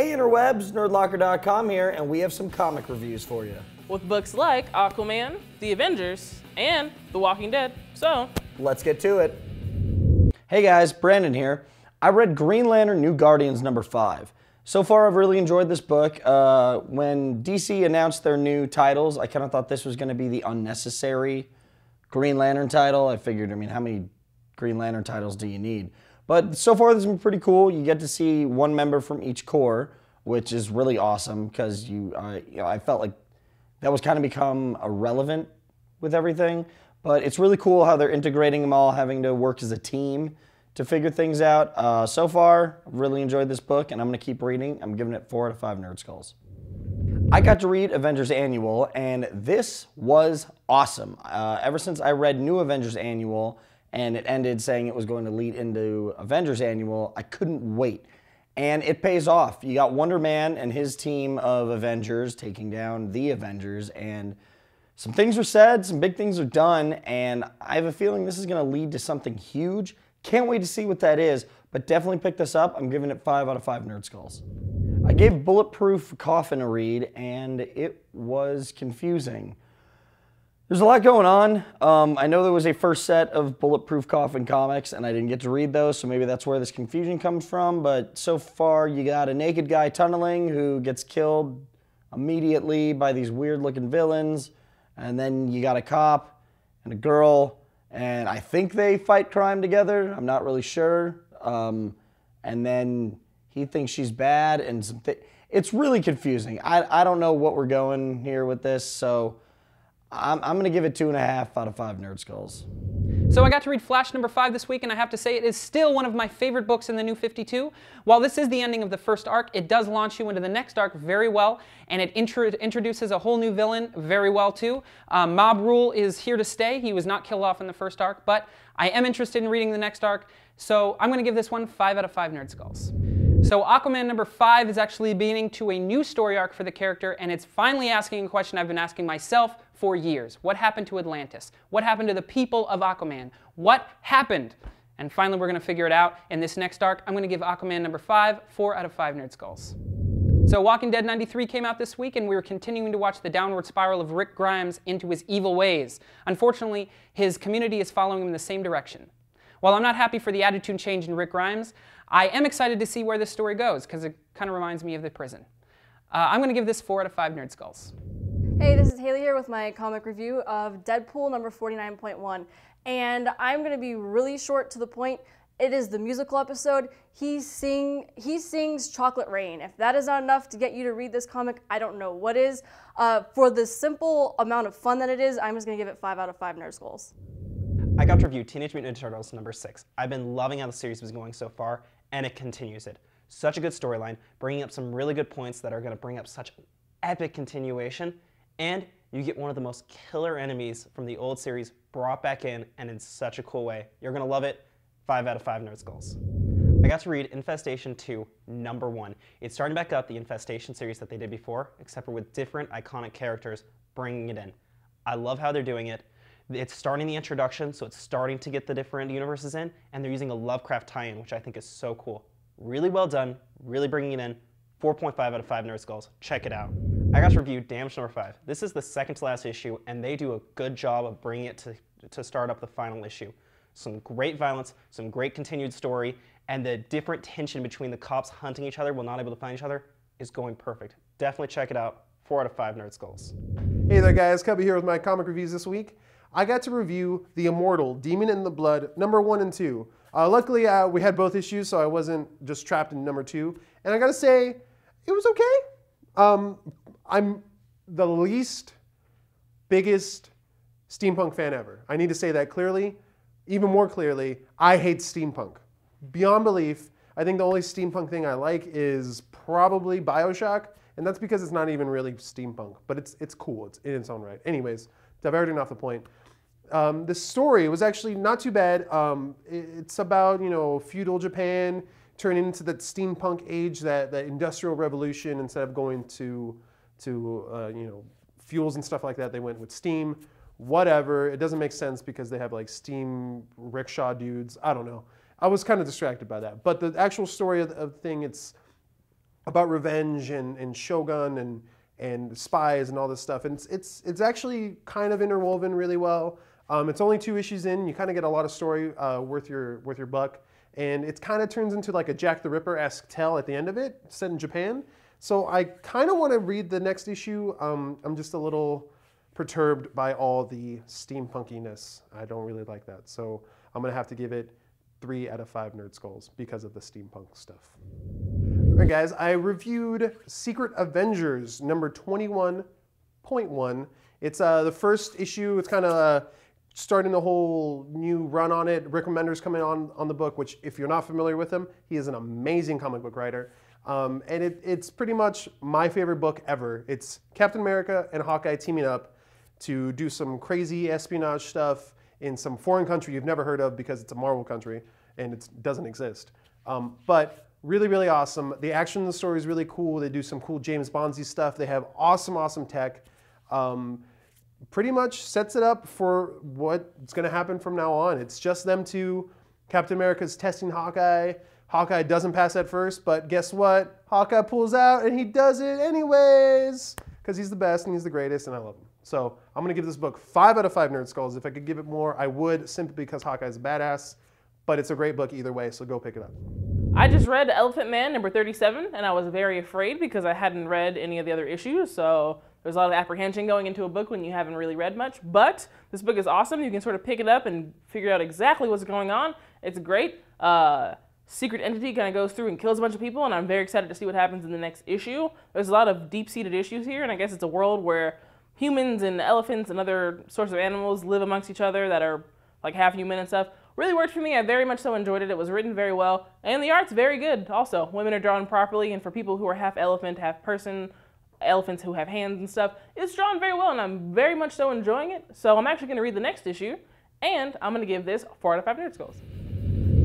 Hey interwebs, Nerdlocker.com here, and we have some comic reviews for you. With books like Aquaman, The Avengers, and The Walking Dead. So, let's get to it. Hey guys, Brandon here. I read Green Lantern New Guardians number 5. So far, I've really enjoyed this book. When DC announced their new titles, I kind of thought this was going to be the unnecessary Green Lantern title. I figured, how many Green Lantern titles do you need? But so far, this has been pretty cool. You get to see one member from each corps, which is really awesome because I felt like that was kind of become irrelevant with everything. But it's really cool how they're integrating them all, having to work as a team to figure things out. So far, I've really enjoyed this book, and I'm going to keep reading. I'm giving it 4 out of 5 Nerd Skulls. I got to read Avengers Annual, and this was awesome. Ever since I read New Avengers Annual, and it ended saying it was going to lead into Avengers Annual, I couldn't wait. And it pays off. You got Wonder Man and his team of Avengers taking down the Avengers, and some things are said, some big things are done, and I have a feeling this is going to lead to something huge. Can't wait to see what that is, but definitely pick this up. I'm giving it 5 out of 5 Nerd Skulls. I gave Bulletproof Coffin a read, and it was confusing. There's a lot going on. I know there was a first set of Bulletproof Coffin comics, and I didn't get to read those, so maybe that's where this confusion comes from, but so far you got a naked guy tunneling who gets killed immediately by these weird-looking villains, and then you got a cop and a girl, and I think they fight crime together. I'm not really sure. And then he thinks she's bad, and it's really confusing. I don't know what we're going here with this, so I'm going to give it 2.5 out of 5 Nerd Skulls. So I got to read Flash number 5 this week, and I have to say it is still one of my favorite books in the New 52. While this is the ending of the first arc, it does launch you into the next arc very well, and it introduces a whole new villain very well too. Mob Rule is here to stay. He was not killed off in the first arc, but I am interested in reading the next arc, so I'm going to give this one 5 out of 5 Nerd Skulls. So Aquaman number 5 is actually beginning to a new story arc for the character, and it's finally asking a question I've been asking myself for years. What happened to Atlantis? What happened to the people of Aquaman? What happened? And finally we're going to figure it out in this next arc. I'm going to give Aquaman number 5 4 out of 5 Nerd Skulls. So Walking Dead 93 came out this week, and we were continuing to watch the downward spiral of Rick Grimes into his evil ways. Unfortunately, his community is following him in the same direction. While I'm not happy for the attitude change in Rick Grimes, I am excited to see where this story goes, because it kind of reminds me of the prison. I'm going to give this 4 out of 5 Nerd Skulls. Hey, this is Haley here with my comic review of Deadpool number 49.1. And I'm going to be really short to the point. It is the musical episode. He sings Chocolate Rain. If that is not enough to get you to read this comic, I don't know what is. For the simple amount of fun that it is, I'm just going to give it 5 out of 5 Nerd Skulls. I got to review Teenage Mutant Ninja Turtles number 6. I've been loving how the series was going so far, and it continues it. Such a good storyline, bringing up some really good points that are going to bring up such epic continuation, and you get one of the most killer enemies from the old series brought back in, and in such a cool way. You're going to love it. 5 out of 5 Nerd Skulls. I got to read Infestation 2, number 1. It's starting back up the Infestation series that they did before, except for with different iconic characters bringing it in. I love how they're doing it. It's starting the introduction, so it's starting to get the different universes in, and they're using a Lovecraft tie-in, which I think is so cool. Really well done, really bringing it in. 4.5 out of 5 Nerd Skulls. Check it out. I got to review Damage number 5. This is the second to last issue, and they do a good job of bringing it to start up the final issue. Some great violence, some great continued story, and the different tension between the cops hunting each other while not able to find each other is going perfect. Definitely check it out. 4 out of 5 Nerd Skulls. Hey there guys, Cubby here with my comic reviews this week. I got to review The Immortal, Demon in the Blood, number 1 and 2. Luckily, we had both issues, so I wasn't just trapped in number 2. And I gotta say, it was okay. I'm the least biggest steampunk fan ever. I need to say that clearly. Even more clearly, I hate steampunk. Beyond belief, I think the only steampunk thing I like is probably BioShock, and that's because it's not even really steampunk, but it's cool, it's in its own right. Anyways, diverting off the point. The story was actually not too bad. It's about, feudal Japan turning into that steampunk age, that industrial revolution. Instead of going to fuels and stuff like that, they went with steam. Whatever, it doesn't make sense because they have like steam rickshaw dudes. I don't know. I was kind of distracted by that. But the actual story of the thing, it's about revenge and Shogun and spies and all this stuff. And it's actually kind of interwoven really well. It's only 2 issues in. You kind of get a lot of story worth your buck. And it kind of turns into like a Jack the Ripper-esque tale at the end of it, set in Japan. So I kind of want to read the next issue. I'm just a little perturbed by all the steampunkiness. I don't really like that. So I'm going to have to give it 3 out of 5 Nerd Skulls because of the steampunk stuff. All right, guys, I reviewed Secret Avengers number 21.1. It's the first issue. It's kind of starting a whole new run on it. Rick Remender's coming on the book, which if you're not familiar with him, he is an amazing comic book writer. And it's pretty much my favorite book ever. It's Captain America and Hawkeye teaming up to do some crazy espionage stuff in some foreign country you've never heard of because it's a Marvel country and it doesn't exist. But really, really awesome. The action in the story is really cool. They do some cool James Bondsy stuff. They have awesome, awesome tech. Pretty much sets it up for what's going to happen from now on. It's just them two. Captain America's testing Hawkeye. Hawkeye doesn't pass at first, but guess what? Hawkeye pulls out and he does it anyways because he's the best and he's the greatest and I love him. So I'm going to give this book 5 out of 5 Nerd Skulls. If I could give it more, I would, simply because Hawkeye's a badass. But it's a great book either way, so go pick it up. I just read Elephantmen number 37, and I was very afraid because I hadn't read any of the other issues, so there's a lot of apprehension going into a book when you haven't really read much. But this book is awesome. You can sort of pick it up and figure out exactly what's going on. It's great. Secret entity kind of goes through and kills a bunch of people, and I'm very excited to see what happens in the next issue. There's a lot of deep-seated issues here, and I guess it's a world where humans and elephants and other sorts of animals live amongst each other that are like half human and stuff. Really worked for me. I very much so enjoyed it. It was written very well, and the art's very good also. Women are drawn properly, and for people who are half elephant, half person, elephants who have hands and stuff, it's drawn very well, and I'm very much so enjoying it. So I'm actually going to read the next issue, and I'm going to give this 4 out of 5 Nerd Skulls.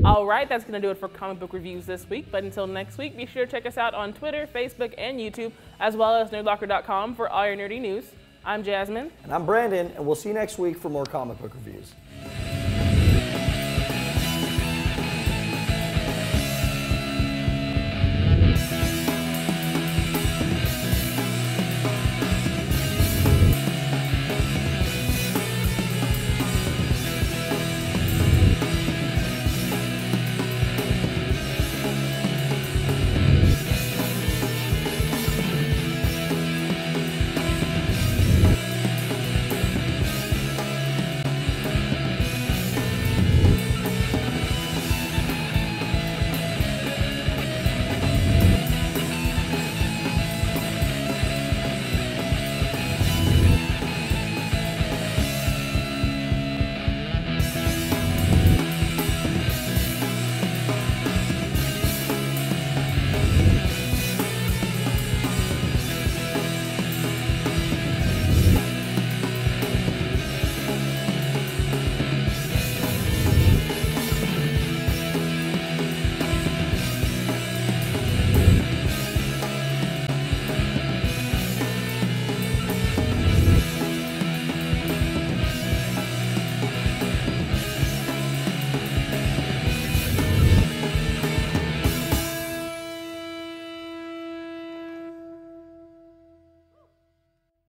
All right, that's going to do it for comic book reviews this week, but until next week, be sure to check us out on Twitter, Facebook, and YouTube, as well as nerdlocker.com for all your nerdy news. I'm Jasmine. And I'm Brandon, and we'll see you next week for more comic book reviews.